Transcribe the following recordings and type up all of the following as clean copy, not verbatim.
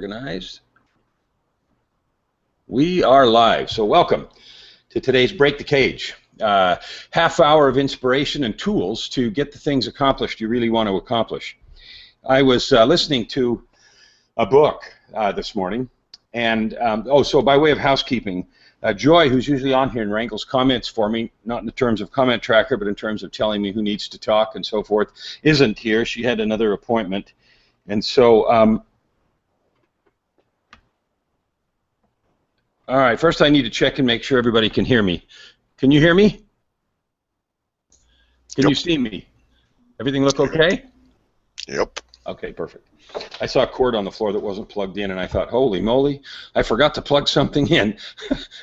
Organized. We are live, so welcome to today's Break the Cage. Half hour of inspiration and tools to get the things accomplished you really want to accomplish. I was listening to a book this morning, and so by way of housekeeping, Joy, who's usually on here and wrangles comments for me, not in terms of comment tracker, but in terms of telling me who needs to talk and so forth, isn't here. She had another appointment, and so all right, first I need to check and make sure everybody can hear me. Can you hear me? Can you see me? Everything look okay? Yep. Okay, perfect. I saw a cord on the floor that wasn't plugged in, and I thought, holy moly, I forgot to plug something in.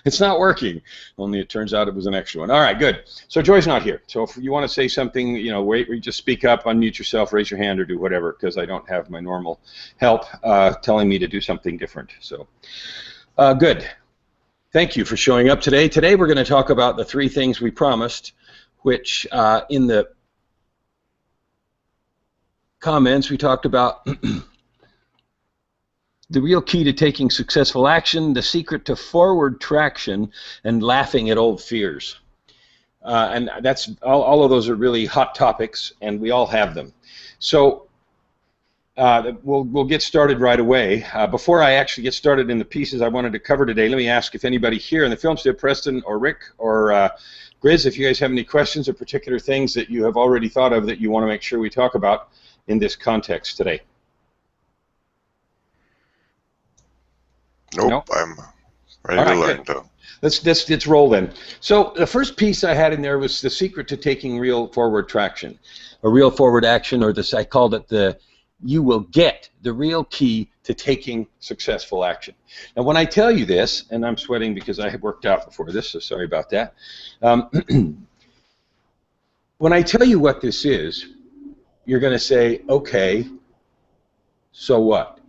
It's not working. Only it turns out it was an extra one. All right, good. So Joy's not here. So if you want to say something, wait, just speak up, unmute yourself, raise your hand, or do whatever, because I don't have my normal help telling me to do something different. So good. Thank you for showing up today. Today we're going to talk about the three things we promised, which in the comments we talked about the real key to taking successful action, the secret to forward traction, and laughing at old fears. And that's all of those are really hot topics, and we all have them. So we'll get started right away. Before I actually get started in the pieces I wanted to cover today, let me ask if anybody here in the film studio, Preston or Rick or Grizz, if you guys have any questions or particular things that you have already thought of that you want to make sure we talk about in this context today. Nope, no? I'm ready to learn, though. Let's roll then. So the first piece I had in there was the secret to taking real forward traction, or real forward action, or this I called it the you will get the real key to taking successful action. Now, when I tell you this, and I'm sweating because I have worked out before this, so sorry about that. When I tell you what this is, you're going to say, okay, so what?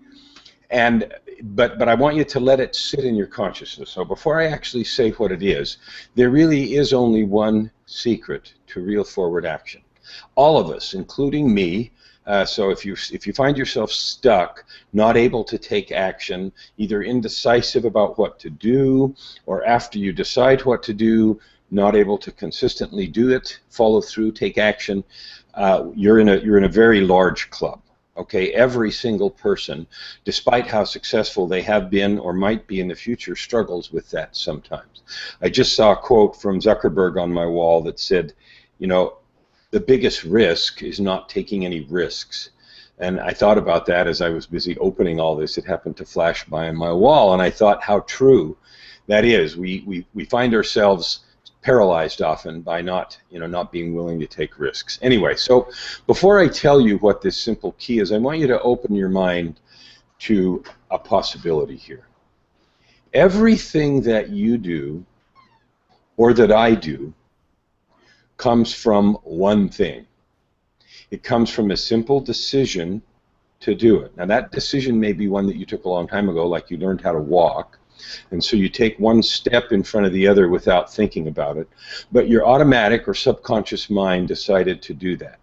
But I want you to let it sit in your consciousness. So before I actually say what it is, there really is only one secret to real forward action. All of us, including me, so if you find yourself stuck, not able to take action, either indecisive about what to do, or after you decide what to do, not able to consistently do it, follow through, take action, you're in a very large club. Okay, every single person, despite how successful they have been or might be in the future, struggles with that sometimes. I just saw a quote from Zuckerberg on my wall that said, the biggest risk is not taking any risks. And I thought about that as I was busy opening all this. It happened to flash by on my wall, and I thought how true that is. We find ourselves paralyzed often by not being willing to take risks. Anyway, so before I tell you what this simple key is, I want you to open your mind to a possibility here. Everything that you do or that I do comes from one thing. It comes from a simple decision to do it. Now that decision may be one that you took a long time ago, like you learned how to walk, and so you take one step in front of the other without thinking about it, but your automatic or subconscious mind decided to do that.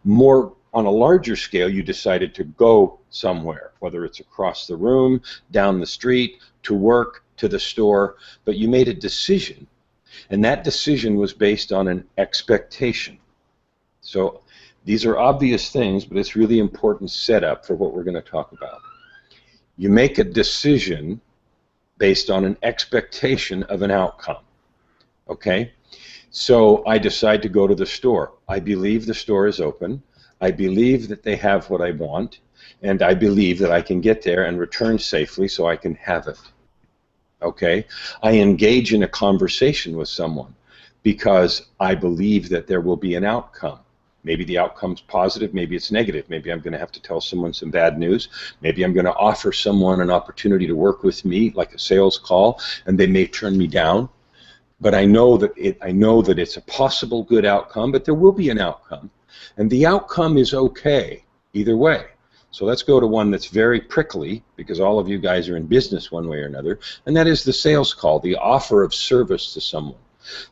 More on a larger scale, you decided to go somewhere, whether it's across the room, down the street, to work, to the store, but you made a decision. And that decision was based on an expectation. So these are obvious things, but it's really important setup for what we're going to talk about. You make a decision based on an expectation of an outcome. Okay? So I decide to go to the store. I believe the store is open. I believe that they have what I want. And I believe that I can get there and return safely so I can have it. Okay, I engage in a conversation with someone because I believe that there will be an outcome. Maybe the outcome's positive, maybe it's negative. Maybe I'm going to have to tell someone some bad news. Maybe I'm going to offer someone an opportunity to work with me, like a sales call, and they may turn me down. But I know that it's a possible good outcome, but there will be an outcome, and the outcome is okay either way. So let's go to one that's very prickly, because all of you guys are in business one way or another, and that is the sales call, the offer of service to someone.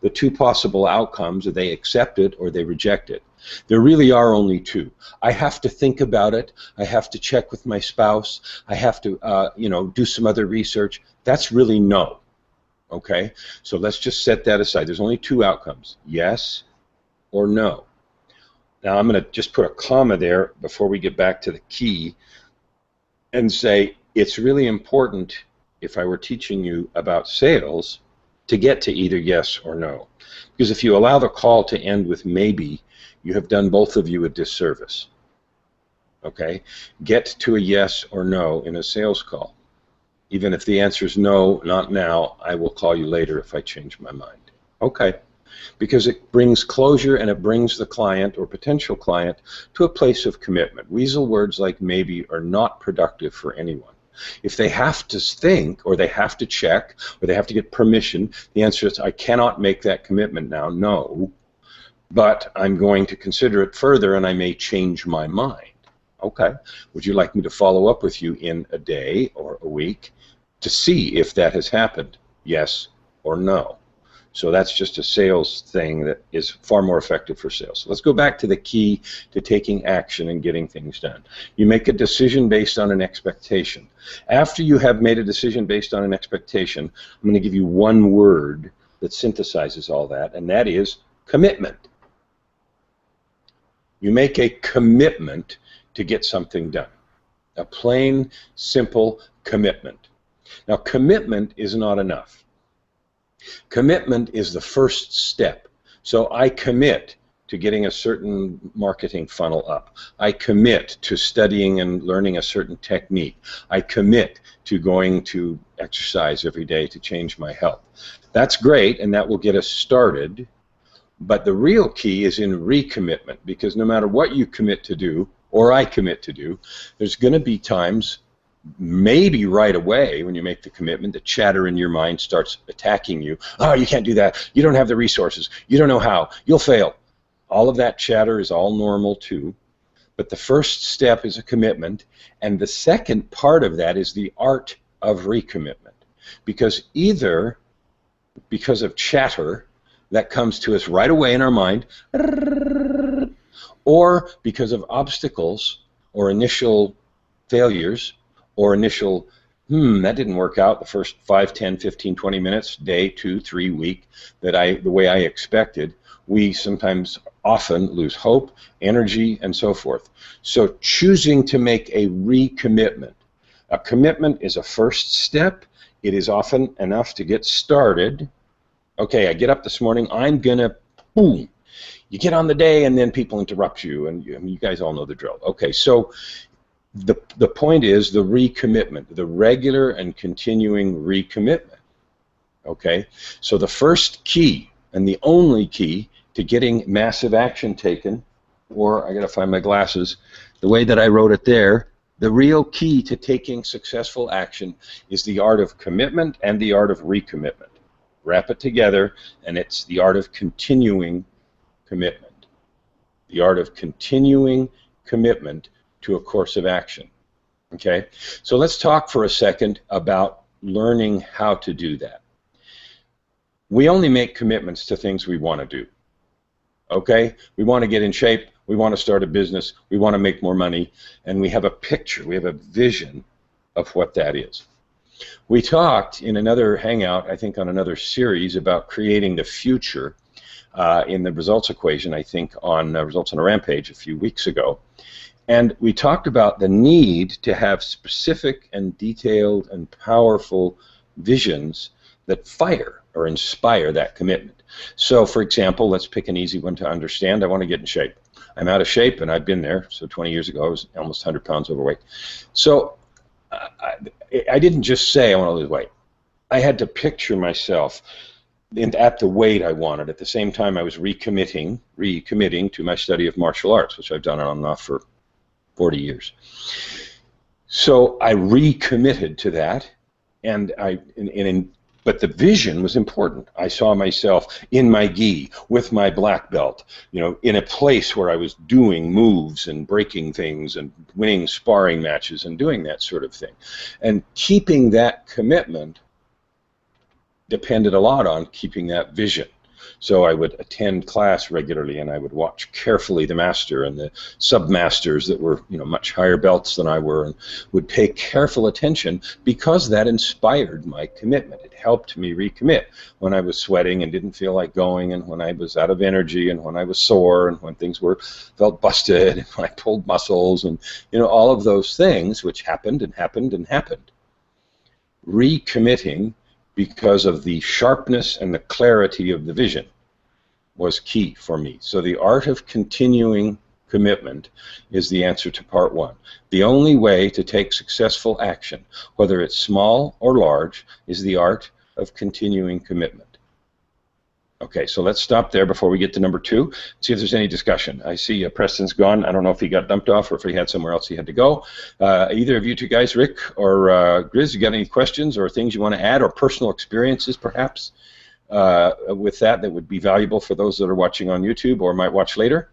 The two possible outcomes are they accept it or they reject it. There really are only two. I have to think about it. I have to check with my spouse. I have to, do some other research. That's really no. Okay? So let's just set that aside. There's only two outcomes, yes or no. Now I'm going to just put a comma there before we get back to the key and say it's really important, if I were teaching you about sales, to get to either yes or no. Because if you allow the call to end with maybe, you have done both of you a disservice. Okay? Get to a yes or no in a sales call. Even if the answer is no, not now, I will call you later if I change my mind. Okay? Because it brings closure and it brings the client or potential client to a place of commitment. Weasel words like maybe are not productive for anyone. If they have to think, or they have to check, or they have to get permission, the answer is I cannot make that commitment now, no, but I'm going to consider it further and I may change my mind. Okay, would you like me to follow up with you in a day or a week to see if that has happened, yes or no? So that's just a sales thing that is far more effective for sales. So let's go back to the key to taking action and getting things done. You make a decision based on an expectation. After you have made a decision based on an expectation, I'm going to give you one word that synthesizes all that, and that is commitment. You make a commitment to get something done. A plain, simple commitment. Now, commitment is not enough. Commitment is the first step. So I commit to getting a certain marketing funnel up. I commit to studying and learning a certain technique. I commit to going to exercise every day to change my health. That's great, and that will get us started, but the real key is in recommitment, because no matter what you commit to do, or I commit to do, there's going to be times, maybe right away when you make the commitment, the chatter in your mind starts attacking you. Oh, you can't do that. You don't have the resources. You don't know how. You'll fail. All of that chatter is all normal too. But the first step is a commitment, and the second part of that is the art of recommitment. Because either because of chatter that comes to us right away in our mind, or because of obstacles or initial failures, or initial, that didn't work out the first 5, 10, 15, 20 minutes, day, 2, 3, week, the way I expected, we sometimes often lose hope, energy, and so forth. So choosing to make a recommitment. A commitment is a first step. It is often enough to get started. Okay, I get up this morning, I'm going to, boom. You get on the day and then people interrupt you, and you guys all know the drill. Okay, so the point is the recommitment, the regular and continuing recommitment. Okay, so the first key and the only key to getting massive action taken, or I gotta find my glasses, the way that I wrote it there, the real key to taking successful action is the art of commitment and the art of recommitment. Wrap it together, and it's the art of continuing commitment. The art of continuing commitment to a course of action. Okay, so let's talk for a second about learning how to do that. We only make commitments to things we want to do. Okay, we want to get in shape, we want to start a business, we want to make more money, and we have a picture, we have a vision of what that is. We talked in another Hangout, I think on another series, about creating the future in the results equation, I think on Results on a Rampage a few weeks ago. And we talked about the need to have specific and detailed and powerful visions that fire or inspire that commitment. So, for example, let's pick an easy one to understand. I want to get in shape. I'm out of shape, and I've been there. So 20 years ago, I was almost 100 pounds overweight. So I didn't just say I want to lose weight. I had to picture myself at the weight I wanted. At the same time, I was recommitting to my study of martial arts, which I've done on and off for 40 years. So I recommitted to that, and but the vision was important. I saw myself in my gi with my black belt, in a place where I was doing moves and breaking things and winning sparring matches and doing that sort of thing. And keeping that commitment depended a lot on keeping that vision. So I would attend class regularly, and I would watch carefully the master and the submasters that were, much higher belts than I were, and would pay careful attention because that inspired my commitment. It helped me recommit when I was sweating and didn't feel like going, and when I was out of energy, and when I was sore, and when things felt busted, and when I pulled muscles, and all of those things which happened and happened and happened. Recommitting because of the sharpness and the clarity of the vision was key for me. So the art of continuing commitment is the answer to part one. The only way to take successful action, whether it's small or large, is the art of continuing commitment. Okay, so let's stop there before we get to number two. See if there's any discussion. I see Preston's gone. I don't know if he got dumped off or if he had somewhere else he had to go. Either of you two guys, Rick or Grizz, you got any questions or things you want to add, or personal experiences perhaps with that would be valuable for those that are watching on YouTube or might watch later?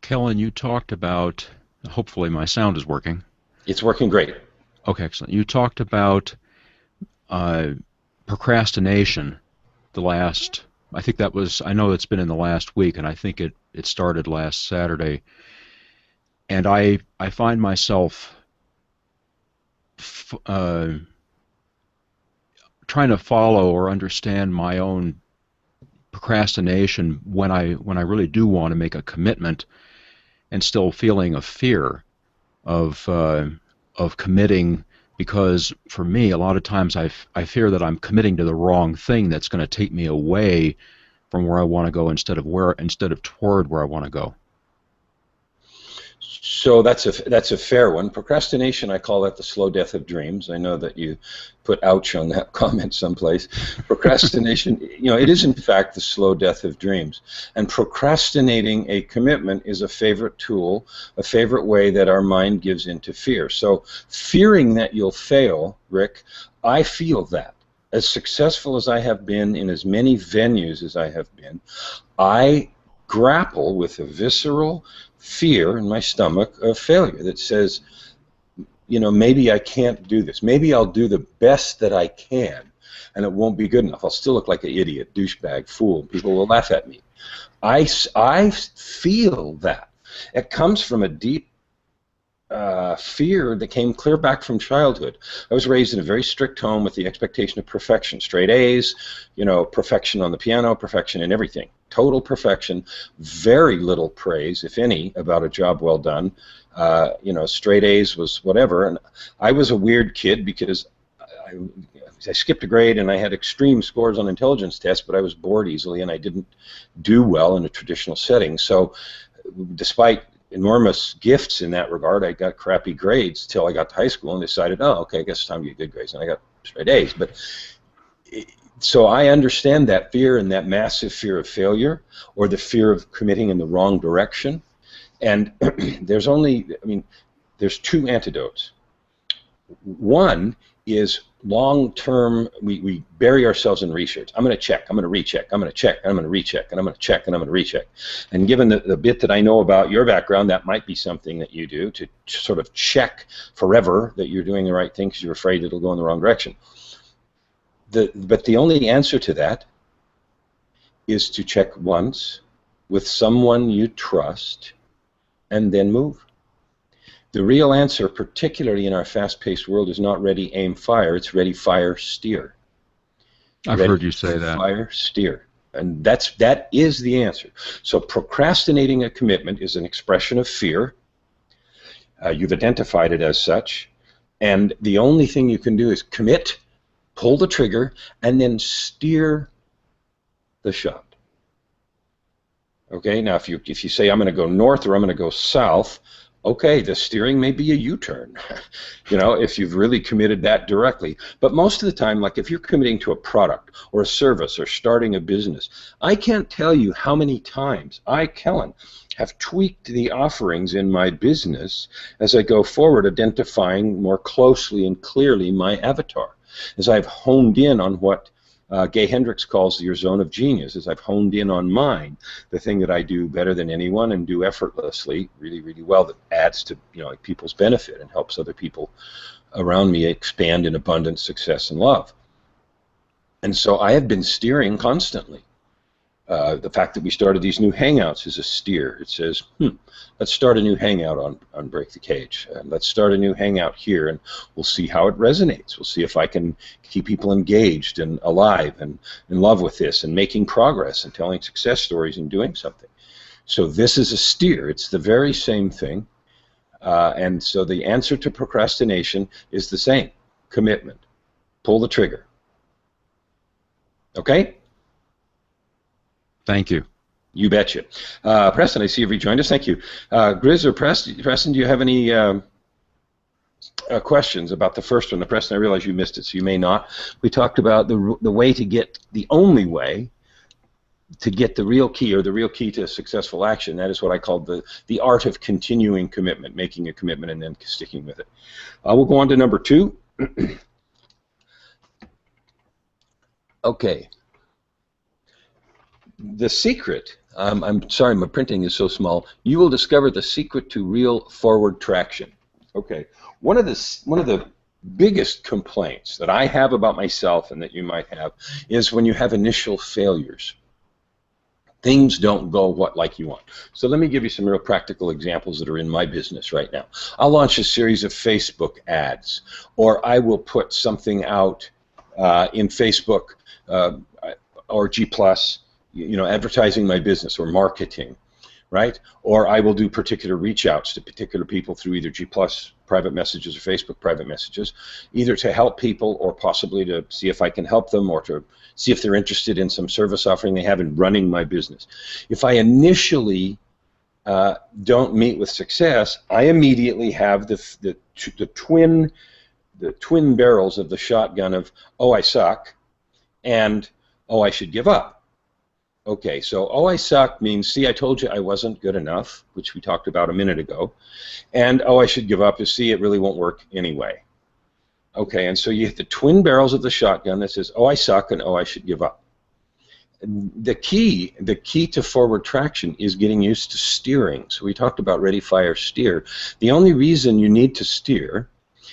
Kellen, you talked about, hopefully my sound is working. It's working great. Okay, excellent. You talked about procrastination. I think that was, I know it's been in the last week, and I think it started last Saturday. And I find myself trying to follow or understand my own procrastination when I really do want to make a commitment, and still feeling a fear of committing. Because for me, a lot of times I fear that I'm committing to the wrong thing that's going to take me away from where I want to go instead of toward where I want to go. So that's a fair one. Procrastination, I call that the slow death of dreams. I know that you put ouch on that comment someplace. Procrastination, it is in fact the slow death of dreams. And procrastinating a commitment is a favorite tool, a favorite way that our mind gives into fear. So fearing that you'll fail, Rick, I feel that. As successful as I have been in as many venues as I have been, I grapple with a visceral fear in my stomach of failure that says, maybe I can't do this. Maybe I'll do the best that I can, and it won't be good enough. I'll still look like an idiot, douchebag, fool. People will laugh at me. I feel that. It comes from a deep fear that came clear back from childhood. I was raised in a very strict home with the expectation of perfection, straight A's, perfection on the piano, perfection in everything, total perfection, very little praise, if any, about a job well done. Straight A's was whatever, and I was a weird kid because I skipped a grade and I had extreme scores on intelligence tests, but I was bored easily and I didn't do well in a traditional setting. So despite enormous gifts in that regard, I got crappy grades till I got to high school and decided, oh, okay, I guess it's time to get good grades, and I got straight A's. But so I understand that fear and that massive fear of failure, or the fear of committing in the wrong direction. And there's two antidotes. One is long-term, we bury ourselves in research. I'm going to check, I'm going to recheck, I'm going to check, I'm going to recheck, and I'm going to check, and I'm going to recheck. And given the bit that I know about your background, that might be something that you do, to sort of check forever that you're doing the right thing because you're afraid it'll go in the wrong direction. But the only answer to that is to check once with someone you trust and then move. The real answer, particularly in our fast-paced world, is not ready, aim, fire. It's ready, fire, steer. I've heard you say that. Fire, steer. And that is the answer. So procrastinating a commitment is an expression of fear. You've identified it as such. And the only thing you can do is commit, pull the trigger, and then steer the shot. Okay, now if you say I'm going to go north or I'm going to go south, okay, the steering may be a U-turn, if you've really committed that directly. But most of the time, like if you're committing to a product or a service or starting a business, I can't tell you how many times I, Kellen, have tweaked the offerings in my business as I go forward, identifying more closely and clearly my avatar. As I've honed in on what Gay Hendricks calls your zone of genius, as I've honed in on mine, the thing that I do better than anyone and do effortlessly, really, really well, that adds to people's benefit and helps other people around me expand in abundance, success, and love. And so I have been steering constantly. The fact that we started these new Hangouts is a steer. It says, let's start a new Hangout on Break the Cage. Let's start a new Hangout here, and we'll see how it resonates. We'll see if I can keep people engaged and alive and in love with this and making progress and telling success stories and doing something. So this is a steer. It's the very same thing. And so the answer to procrastination is the same: commitment. Pull the trigger. Okay? Thank you. You betcha. Preston, I see you've rejoined us. Thank you. Grizz or Preston, do you have any questions about the first one? Preston, I realize you missed it, so you may not. We talked about the way to get, the only way to get the real key, or the real key to successful action. That is what I called the art of continuing commitment, making a commitment and then sticking with it. We'll go on to number 2. Okay. The secret, I'm sorry, my printing is so small. You will discover the secret to real forward traction. Okay. One of the biggest complaints that I have about myself, and that you might have, is when you have initial failures. Things don't go like you want. So let me give you some real practical examples that are in my business right now. I'll launch a series of Facebook ads, or I will put something out in Facebook or G+, advertising my business or marketing, right? Or I will do particular reach outs to particular people through either G+ private messages or Facebook private messages, either to help people or possibly to see if I can help them, or to see if they're interested in some service offering they have in running my business. If I initially don't meet with success, I immediately have the twin barrels of the shotgun of, oh, I suck, and oh, I should give up. Okay, so oh, I suck means, see, I told you I wasn't good enough, which we talked about a minute ago, and oh, I should give up is, see, it really won't work anyway. Okay, and so you hit the twin barrels of the shotgun that says, oh, I suck, and oh, I should give up. The key to forward traction is getting used to steering. So we talked about ready, fire, steer. The only reason you need to steer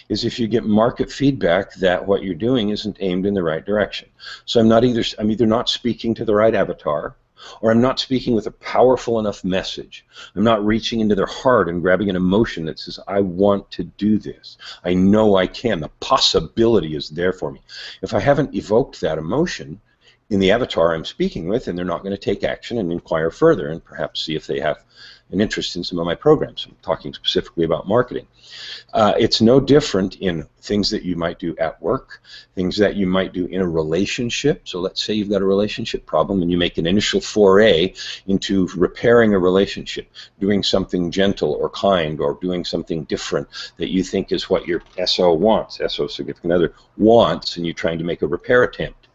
is if you get market feedback that what you're doing isn't aimed in the right direction. So I'm either not speaking to the right avatar, or I'm not speaking with a powerful enough message. I'm not reaching into their heart and grabbing an emotion that says, I want to do this. I know I can. The possibility is there for me. If I haven't evoked that emotion in the avatar I'm speaking with, and they're not going to take action and inquire further and perhaps see if they have an interest in some of my programs. I'm talking specifically about marketing. It's no different in things that you might do at work, things that you might do in a relationship. So let's say you've got a relationship problem and you make an initial foray into repairing a relationship, doing something gentle or kind, or doing something different that you think is what your SO wants, SO significant other wants, and you're trying to make a repair attempt.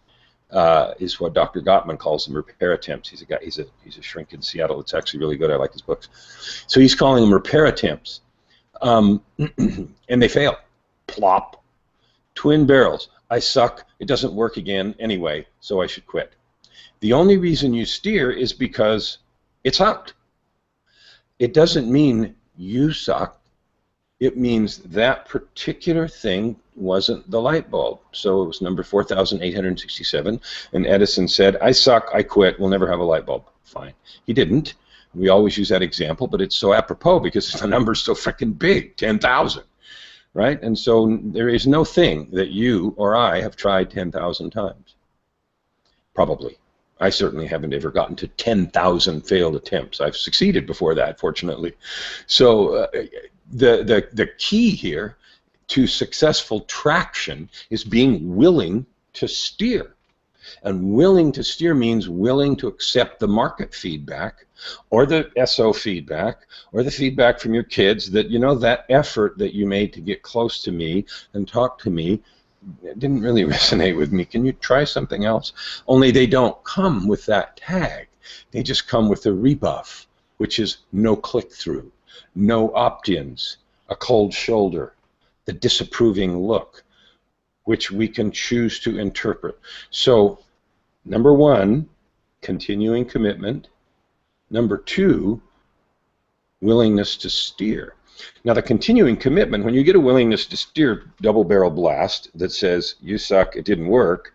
Is what Dr. Gottman calls them, repair attempts. He's a guy. He's a shrink in Seattle that's actually really good. I like his books. So he's calling them repair attempts, and they fail. Plop. Twin barrels. I suck. It doesn't work again anyway, so I should quit. The only reason you steer is because it sucked. It doesn't mean you suck. It means that particular thing wasn't the light bulb. So it was number 4,867, and Edison said, I suck, I quit, we'll never have a light bulb. Fine. He didn't. We always use that example, but it's so apropos because the number's so freaking big, 10,000, right? And so there is no thing that you or I have tried 10,000 times. Probably. I certainly haven't ever gotten to 10,000 failed attempts. I've succeeded before that, fortunately. So the key here to successful traction is being willing to steer. And willing to steer means willing to accept the market feedback, or the SO feedback, or the feedback from your kids that, you know, that effort that you made to get close to me and talk to me didn't really resonate with me. Can you try something else? Only they don't come with that tag. They just come with a rebuff, which is no click-through, no opt-ins, a cold shoulder, the disapproving look, which we can choose to interpret. So, number one, continuing commitment. Number two, willingness to steer. Now, the continuing commitment, when you get a willingness to steer double-barrel blast that says, you suck, it didn't work,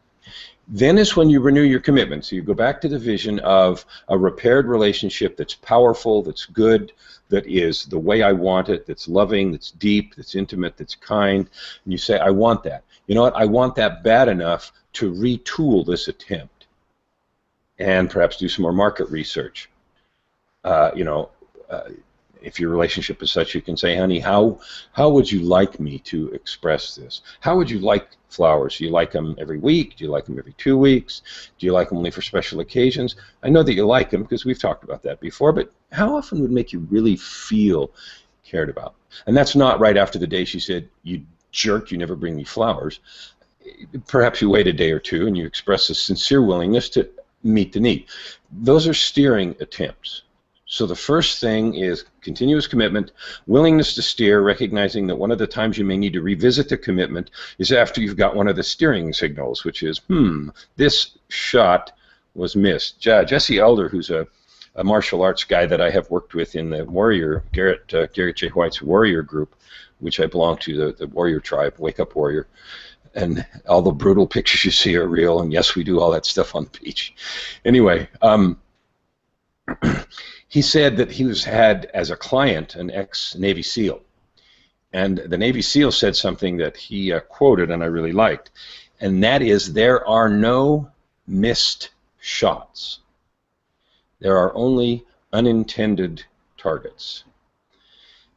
Then is when you renew your commitment. So you go back to the vision of a repaired relationship that's powerful, that's good, that is the way I want it, that's loving, that's deep, that's intimate, that's kind. And you say, I want that. You know what? I want that bad enough to retool this attempt and perhaps do some more market research. If your relationship is such, you can say, honey, how would you like me to express this? How would you like flowers? Do you like them every week? Do you like them every 2 weeks? Do you like them only for special occasions? I know that you like them because we've talked about that before, but how often would make you really feel cared about? And that's not right after the day she said, you jerk, you never bring me flowers. Perhaps you wait a day or two and you express a sincere willingness to meet the need. Those are steering attempts. So the first thing is continuous commitment, willingness to steer, recognizing that one of the times you may need to revisit the commitment is after you've got one of the steering signals, which is, this shot was missed. Jesse Elder, who's a martial arts guy that I have worked with in the Warrior, Garrett J. White's Warrior group, which I belong to, the Warrior tribe, Wake Up Warrior. And all the brutal pictures you see are real, and yes, we do all that stuff on the beach. Anyway, he said that he had as a client an ex-Navy SEAL, and the Navy SEAL said something that he quoted and I really liked, and that is, there are no missed shots. There are only unintended targets.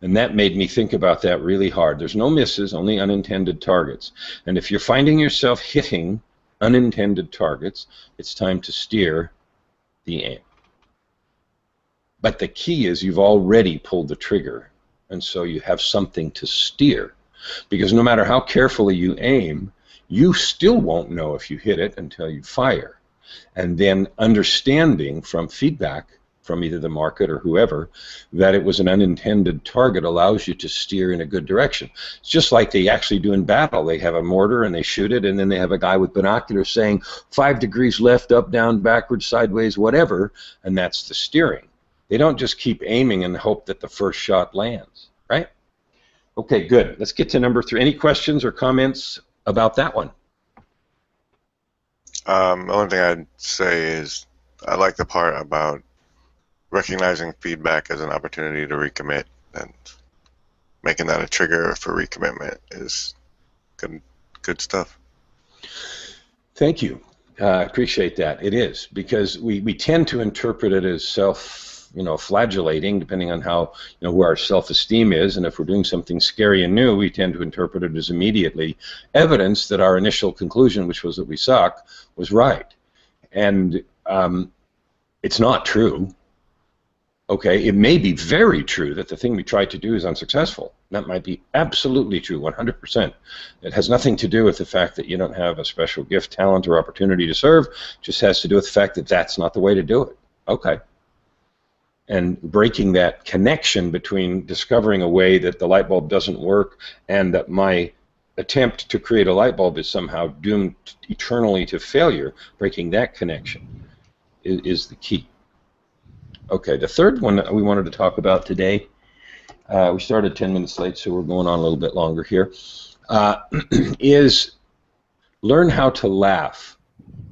And that made me think about that really hard. There's no misses, only unintended targets. And if you're finding yourself hitting unintended targets, it's time to steer the aim. But the key is you've already pulled the trigger, and so you have something to steer. Because no matter how carefully you aim, you still won't know if you hit it until you fire. And then understanding from feedback from either the market or whoever that it was an unintended target allows you to steer in a good direction. It's just like they actually do in battle. They have a mortar and they shoot it, and then they have a guy with binoculars saying 5 degrees left, up, down, backwards, sideways, whatever, and that's the steering. They don't just keep aiming and hope that the first shot lands, right? Okay, good. Let's get to number 3. Any questions or comments about that one? The only thing I'd say is I like the part about recognizing feedback as an opportunity to recommit, and making that a trigger for recommitment is good stuff. Thank you. I appreciate that. It is, because we tend to interpret it as flagellating, depending on how, where our self-esteem is, and if we're doing something scary and new, we tend to interpret it as immediately evidence that our initial conclusion, which was that we suck, was right. And it's not true. Okay, it may be very true that the thing we tried to do is unsuccessful. That might be absolutely true, 100%. It has nothing to do with the fact that you don't have a special gift, talent, or opportunity to serve. It just has to do with the fact that that's not the way to do it. Okay. And breaking that connection between discovering a way that the light bulb doesn't work and that my attempt to create a light bulb is somehow doomed eternally to failure, breaking that connection is the key. Okay, the third one that we wanted to talk about today, we started 10 minutes late, so we're going on a little bit longer here, is learn how to laugh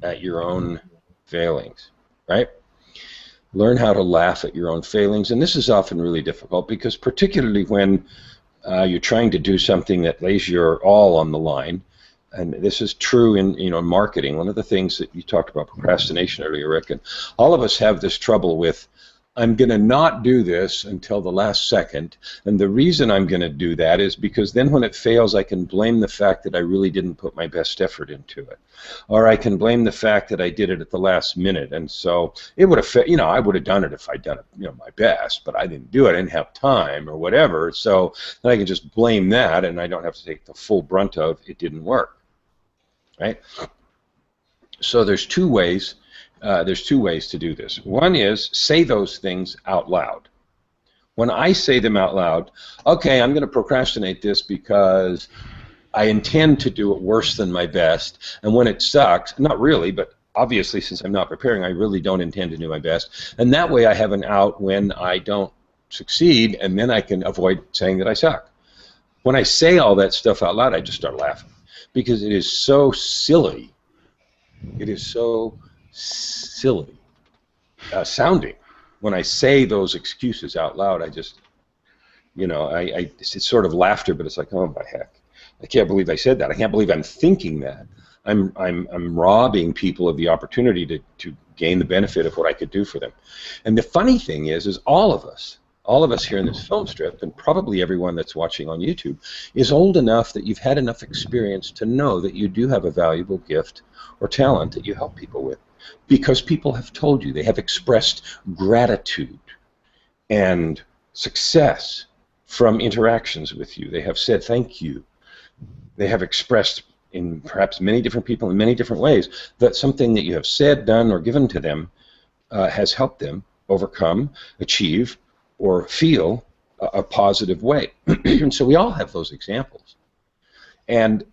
at your own failings, right? Learn how to laugh at your own failings, and this is often really difficult because particularly when you're trying to do something that lays your all on the line, and this is true in marketing. One of the things that you talked about procrastination earlier, Rick, and all of us have this trouble with, I'm going to not do this until the last second, and the reason I'm going to do that is because then when it fails, I can blame the fact that I really didn't put my best effort into it, or I can blame the fact that I did it at the last minute, and so it would have, I would have done it if I'd done it, my best, but I didn't do it, I didn't have time or whatever, so then I can just blame that, and I don't have to take the full brunt of it didn't work, right? So there's two ways. To do this. One is say those things out loud. When I say them out loud, okay, I'm going to procrastinate this because I intend to do it worse than my best, and when it sucks, not really, but obviously since I'm not preparing, I really don't intend to do my best, and that way I have an out when I don't succeed, and then I can avoid saying that I suck. When I say all that stuff out loud, I just start laughing because it is so silly It is so silly sounding. When I say those excuses out loud, I just, it's sort of laughter, but it's like, oh my heck, I can't believe I said that. I can't believe I'm thinking that. I'm robbing people of the opportunity to gain the benefit of what I could do for them. And the funny thing is all of us here in this film strip, and probably everyone that's watching on YouTube, is old enough that you've had enough experience to know that you do have a valuable gift or talent that you help people with, because people have told you, they have expressed gratitude and success from interactions with you. They have said thank you. They have expressed in perhaps many different people in many different ways that something that you have said, done, or given to them has helped them overcome, achieve, or feel a positive way. And so we all have those examples. And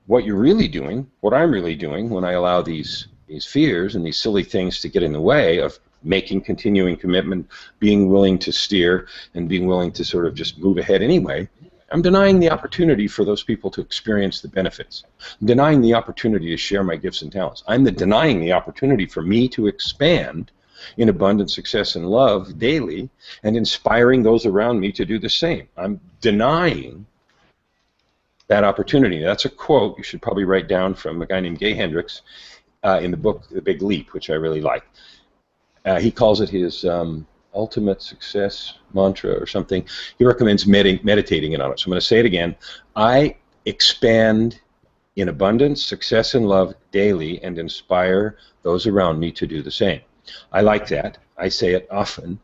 what you're really doing, what I'm really doing when I allow these fears and these silly things to get in the way of making continuing commitment, being willing to steer, and being willing to sort of just move ahead anyway, I'm denying the opportunity for those people to experience the benefits. I'm denying the opportunity to share my gifts and talents. I'm denying the opportunity for me to expand in abundant success and love daily, and inspiring those around me to do the same. I'm denying that opportunity. That's a quote you should probably write down from a guy named Gay Hendricks in the book The Big Leap, which I really like. He calls it his ultimate success mantra or something. He recommends meditating on it. So I'm going to say it again. I expand in abundance, success, and love daily, and inspire those around me to do the same. I like that. I say it often.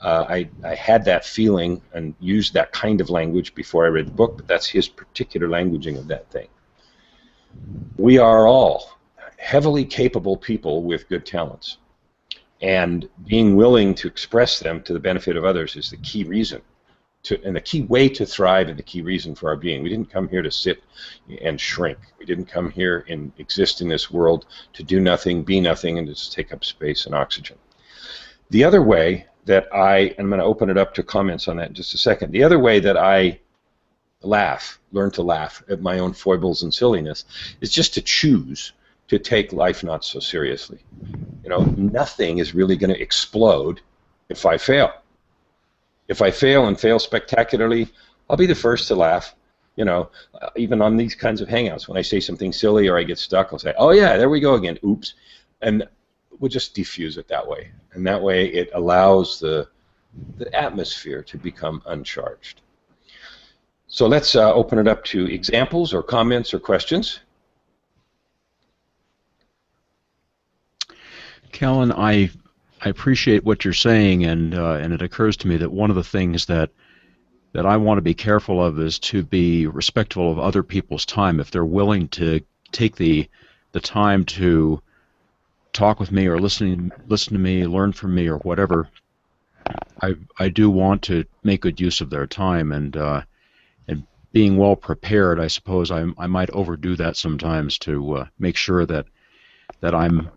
I had that feeling and used that kind of language before I read the book, but that's his particular languaging of that thing. We are all heavily capable people with good talents, and being willing to express them to the benefit of others is the key reason, and the key way to thrive, and the key reason for our being. We didn't come here to sit and shrink. We didn't come here and exist in this world to do nothing, be nothing, and just take up space and oxygen. The other way that I'm going to open it up to comments on that in just a second. The other way that I learn to laugh at my own foibles and silliness, is just to choose to take life not so seriously. Nothing is really going to explode if I fail. If I fail and fail spectacularly, I'll be the first to laugh. Even on these kinds of hangouts, when I say something silly or I get stuck, I'll say, oh yeah, there we go again, oops. And we'll just diffuse it that way. And that way it allows the atmosphere to become uncharged. So let's open it up to examples or comments or questions. Kellen, I appreciate what you're saying, and it occurs to me that one of the things that I want to be careful of is to be respectful of other people's time. If they're willing to take the time to talk with me or listen to me, learn from me, or whatever, I do want to make good use of their time, and being well prepared, I suppose I might overdo that sometimes to make sure that I'm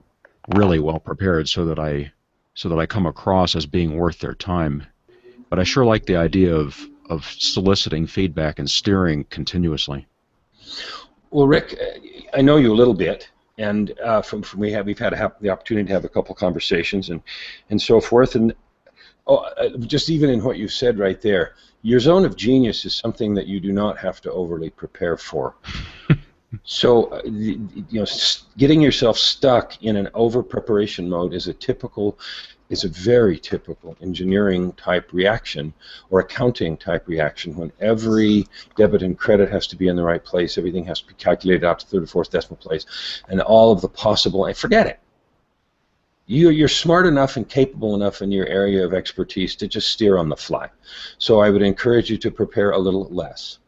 really well prepared, so that I come across as being worth their time. But I sure like the idea of soliciting feedback and steering continuously. Well, Rick, I know you a little bit, and we've had the opportunity to have a couple conversations and so forth, and just even in what you said right there, your zone of genius is something that you do not have to overly prepare for. So, getting yourself stuck in an over-preparation mode is a very typical engineering type reaction or accounting type reaction, when every debit and credit has to be in the right place, everything has to be calculated out to third or fourth decimal place, and all of the possible, and forget it. You're smart enough and capable enough in your area of expertise to just steer on the fly. So I would encourage you to prepare a little less.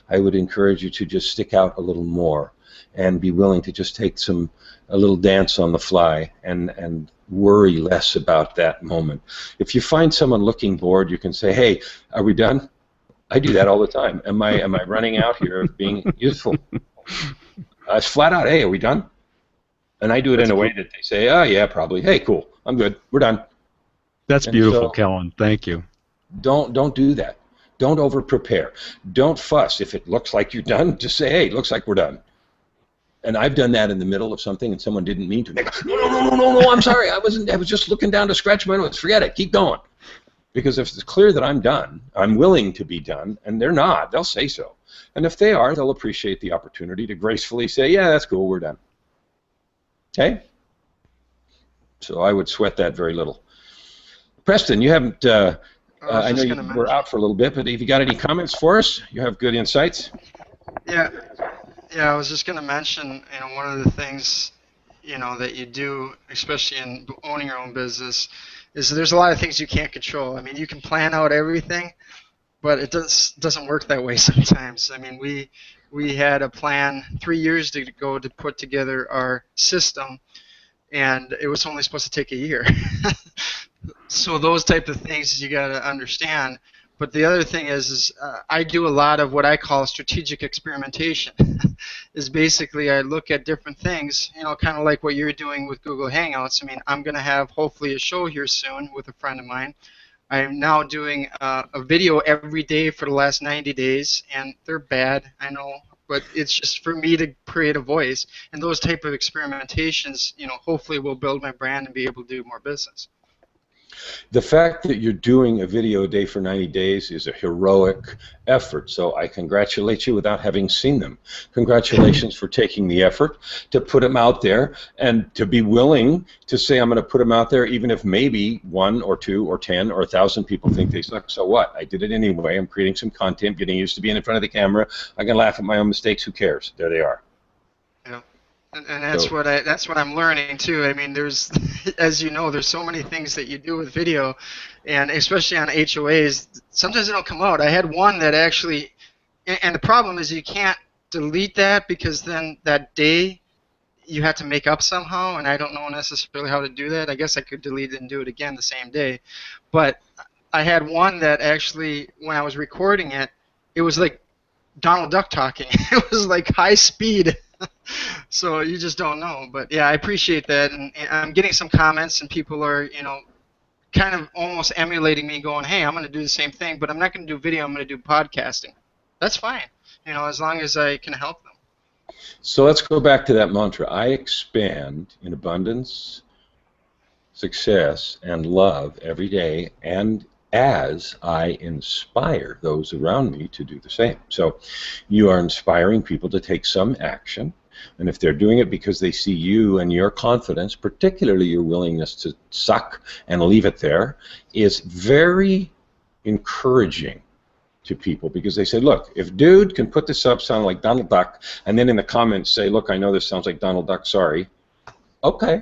I would encourage you to just stick out a little more and be willing to just take a little dance on the fly and worry less about that moment. If you find someone looking bored, you can say, hey, are we done? I do that all the time. Am I running out here of being useful? It's flat out, hey, are we done? And I do it in a way that they say, oh, yeah, probably. Hey, cool. I'm good. We're done. That's beautiful, Kellen. Thank you. Don't do that. Don't over-prepare. Don't fuss. If it looks like you're done, just say, hey, it looks like we're done. And I've done that in the middle of something, and someone didn't mean to. They go, no, I'm sorry. I was just looking down to scratch my nose. Forget it. Keep going. Because if it's clear that I'm done, I'm willing to be done, and they're not, they'll say so. And if they are, they'll appreciate the opportunity to gracefully say, yeah, that's cool, we're done. Okay? So I would sweat that very little. Preston, you haven't, I know you were out for a little bit, but have you got any comments for us? You have good insights? Yeah, I was just going to mention, one of the things, that you do, especially in owning your own business, is there's a lot of things you can't control. I mean, you can plan out everything, but it doesn't work that way sometimes. I mean, we had a plan 3 years ago to put together our system, and it was only supposed to take a year. So those type of things you got to understand. But the other thing is I do a lot of what I call strategic experimentation. Is basically I look at different things, kind of like what you're doing with Google Hangouts. I mean, I'm going to have hopefully a show here soon with a friend of mine. I'm now doing a video every day for the last 90 days, and they're bad, I know, but it's just for me to create a voice. And those type of experimentations, hopefully will build my brand and be able to do more business. The fact that you're doing a video a day for 90 days is a heroic effort, so I congratulate you without having seen them. Congratulations for taking the effort to put them out there and to be willing to say I'm going to put them out there even if maybe 1 or 2 or 10 or 1,000 people think they suck. So what? I did it anyway. I'm creating some content, getting used to being in front of the camera. I can laugh at my own mistakes. Who cares? There they are. Yeah. And that's what I'm learning too. I mean, there's, as you know, there's so many things that you do with video, and especially on HOAs, sometimes they don't come out. I had one that actually, and the problem is you can't delete that because then that day you have to make up somehow, and I don't know necessarily how to do that. I guess I could delete it and do it again the same day, but I had one that actually, when I was recording it, it was like Donald Duck talking. It was like high speed. So you just don't know. But yeah, I appreciate that, and I'm getting some comments, and people are, kind of almost emulating me, going, hey, I'm going to do the same thing, but I'm not going to do video, I'm going to do podcasting. That's fine, as long as I can help them. So let's go back to that mantra. I expand in abundance, success, and love every day, and as I inspire those around me to do the same. So you are inspiring people to take some action, and if they're doing it because they see you and your confidence, particularly your willingness to suck and leave it there, is very encouraging to people, because they say, look, if dude can put this up sounding like Donald Duck, and then in the comments say, look, I know this sounds like Donald Duck, sorry, okay.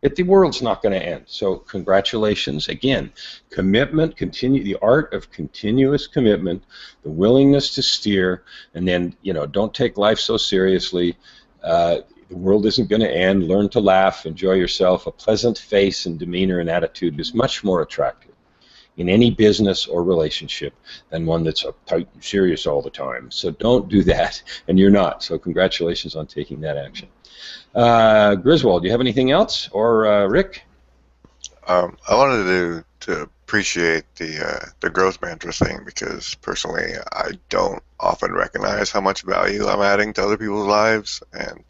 The world's not going to end. So congratulations. Again, commitment, the art of continuous commitment, the willingness to steer, and then, don't take life so seriously. The world isn't going to end. Learn to laugh, enjoy yourself. A pleasant face and demeanor and attitude is much more attractive in any business or relationship than one that's uptight and serious all the time. So don't do that, and you're not. So congratulations on taking that action. Griswold, do you have anything else, or Rick? I wanted to appreciate the growth mantra thing, because personally I don't often recognize how much value I'm adding to other people's lives, and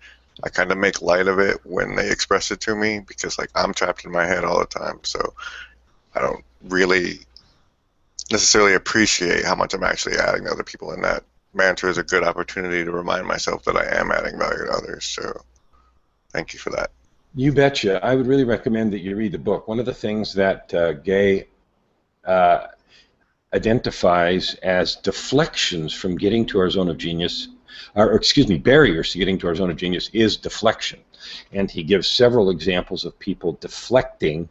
I kind of make light of it when they express it to me, because I'm trapped in my head all the time, so I don't really necessarily appreciate how much I'm actually adding to other people, and that mantra is a good opportunity to remind myself that I am adding value to others. So thank you for that. You betcha. I would really recommend that you read the book. One of the things that Gay identifies as deflections from getting to our zone of genius, or excuse me, barriers to getting to our zone of genius, is deflection. And he gives several examples of people deflecting,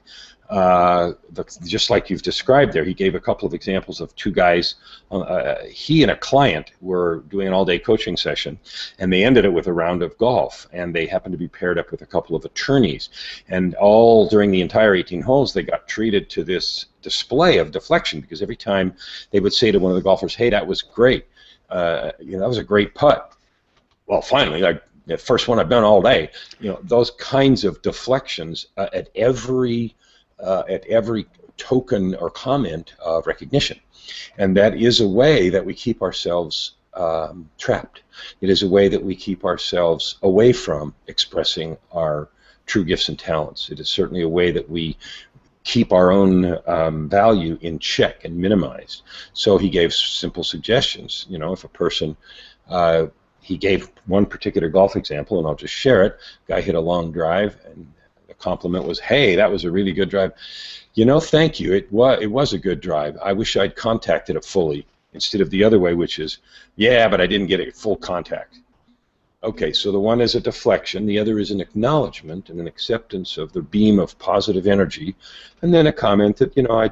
just like you've described there. He gave a couple of examples of two guys. He and a client were doing an all-day coaching session, and they ended it with a round of golf, and they happened to be paired up with a couple of attorneys. And all during the entire 18 holes, they got treated to this display of deflection, because every time they would say to one of the golfers, hey, that was great. That was a great putt. Well, finally, the first one I've done all day. Those kinds of deflections at every token or comment of recognition. And that is a way that we keep ourselves trapped. It is a way that we keep ourselves away from expressing our true gifts and talents. It is certainly a way that we keep our own value in check and minimized. So he gave simple suggestions. You know, if a person, he gave one particular golf example, and I'll just share it. Guy hit a long drive, and the compliment was, "Hey, that was a really good drive." You know, thank you. It was a good drive. I wish I'd contacted it fully instead of the other way, which is, "Yeah, but I didn't get it full contact." Okay, so the one is a deflection, the other is an acknowledgement and an acceptance of the beam of positive energy, and then a comment that, you know, I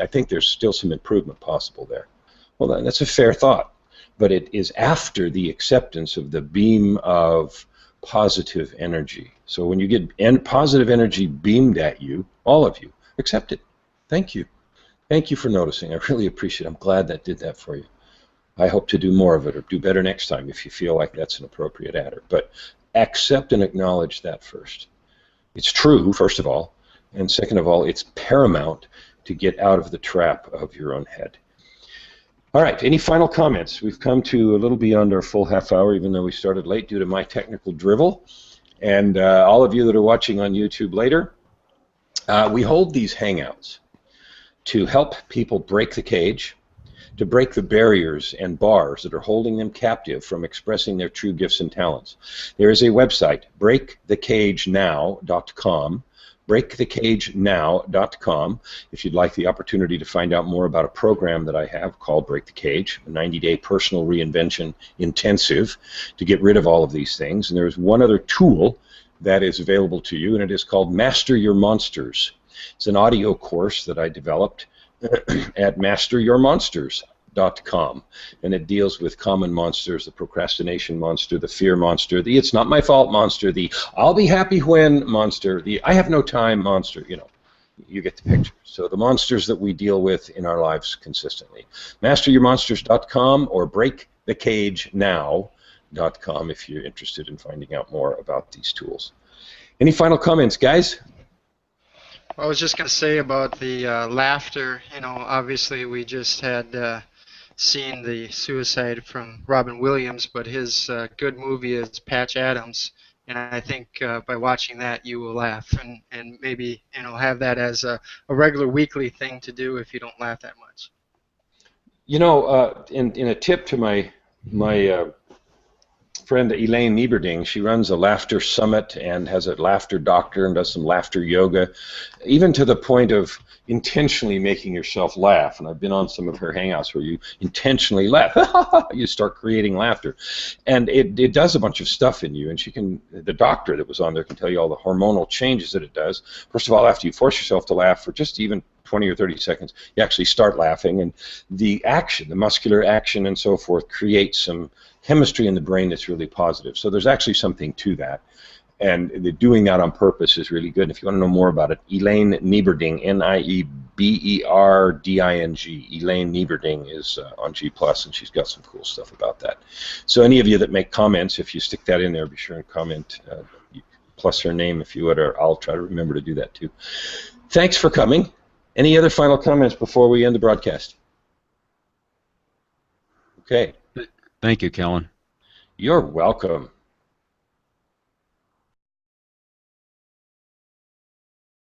think there's still some improvement possible there. Well, that's a fair thought, but it is after the acceptance of the beam of positive energy. So when you get positive energy beamed at you, all of you, accept it. Thank you. Thank you for noticing. I really appreciate it. I'm glad that did that for you. I hope to do more of it or do better next time if you feel like that's an appropriate adder. But accept and acknowledge that first. It's true, first of all, and second of all, it's paramount to get out of the trap of your own head. All right, any final comments? We've come to a little beyond our full half hour, even though we started late due to my technical drivel. And all of you that are watching on YouTube later, we hold these hangouts to help people break the cage, to break the barriers and bars that are holding them captive from expressing their true gifts and talents. There is a website, breakthecagenow.com, breakthecagenow.com, if you'd like the opportunity to find out more about a program that I have called Break the Cage, a 90-day personal reinvention intensive to get rid of all of these things. And there's one other tool that is available to you, and it is called Master Your Monsters. It's an audio course that I developed at masteryourmonsters.com, and it deals with common monsters, the procrastination monster, the fear monster, the it's not my fault monster, the I'll be happy when monster, the I have no time monster. You know, you get the picture. So the monsters that we deal with in our lives consistently. Masteryourmonsters.com or breakthecagenow.com if you're interested in finding out more about these tools. Any final comments, guys? I was just going to say about the laughter. You know, obviously we just had seen the suicide from Robin Williams, but his good movie is Patch Adams, and I think by watching that you will laugh and maybe, you know, have that as a regular weekly thing to do if you don't laugh that much. You know, in a tip to my friend Elaine Nieberding, she runs a laughter summit and has a laughter doctor and does some laughter yoga, even to the point of intentionally making yourself laugh. And I've been on some of her hangouts where you intentionally laugh. You start creating laughter. And it does a bunch of stuff in you. And the doctor that was on there can tell you all the hormonal changes that it does. First of all, after you force yourself to laugh for just even 20 or 30 seconds, you actually start laughing. And the action, the muscular action and so forth, creates some chemistry in the brain that's really positive. So there's actually something to that. And doing that on purpose is really good. And if you want to know more about it, Elaine Nieberding, Nieberding, Elaine Nieberding is on G+, and she's got some cool stuff about that. So any of you that make comments, if you stick that in there, be sure and comment, plus her name if you would, or I'll try to remember to do that too. Thanks for coming. Any other final comments before we end the broadcast? Okay. Thank you, Kellen. You're welcome.